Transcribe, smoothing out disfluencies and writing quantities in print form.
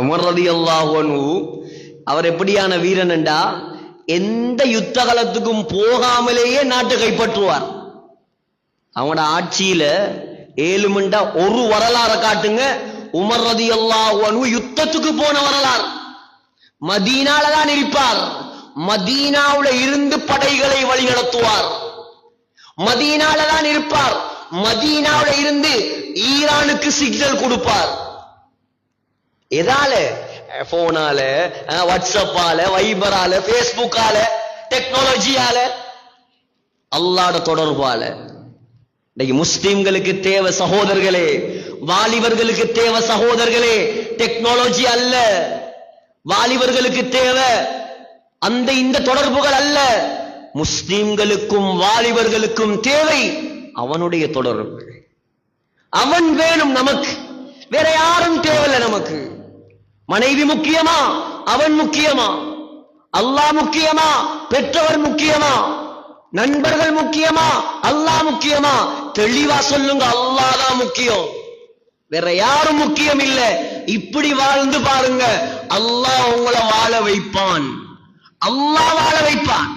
Umar ரலியல்லாஹு அன்ஹு அவர் எப்படியான வீரன் என்றா எந்த யுத்த காலத்துக்கும் போகாமலேயே நாட்டை கைப்பற்றுவார். அவனோட ஆட்சியில 7 மண்டா ஒரு வரலாறை காட்டுங்க. உமர் ரலியல்லாஹு அன்ஹு யுத்தத்துக்கு போன வரலாறு. மதீனால தான் இருப்பார். மதீனாவுல இருந்து படைகளை வழி நடத்துவார். மதீனால தான் இருப்பார். மதீனாவுல இருந்து ஈரானுக்கு சிக்னல் கொடுப்பார். எதால? போனால, வாட்ஸ்அப்பால, வைபரால, பேஸ்புக்கால, டெக்னாலஜியால, அல்லாஹ்வோட தொடர்பால. இன்னைக்கு முஸ்லிம்களுக்கு தேவை சகோதரர்களே, வாலிபர்களுக்கு தேவை சகோதரர்களே, டெக்னாலஜி அல்ல. வாலிபர்களுக்கு தேவை அந்த இந்த தொடர்புகள் அல்ல. முஸ்லிம்களுக்கும் வாலிபர்களுக்கும் தேவை அவனுடைய தொடர்பு. அவன் வேணும் நமக்கு, வேற யாரும் தேவையில்லை நமக்கு. மனைவி முக்கியமா? அவன் முக்கியமா? அல்லாஹ் முக்கியமா? பெற்றவர் முக்கியமா? நண்பர்கள் முக்கியமா? அல்லாஹ் முக்கியமா? தெளிவா சொல்லுங்க, அல்லாஹ் தான் முக்கியம், வேற யாரும் முக்கியம் இல்ல. இப்படி வாழ்ந்து பாருங்க, அல்லாஹ் உங்களை வாழ வைப்பான். அல்லாஹ் வாழ வைப்பான்.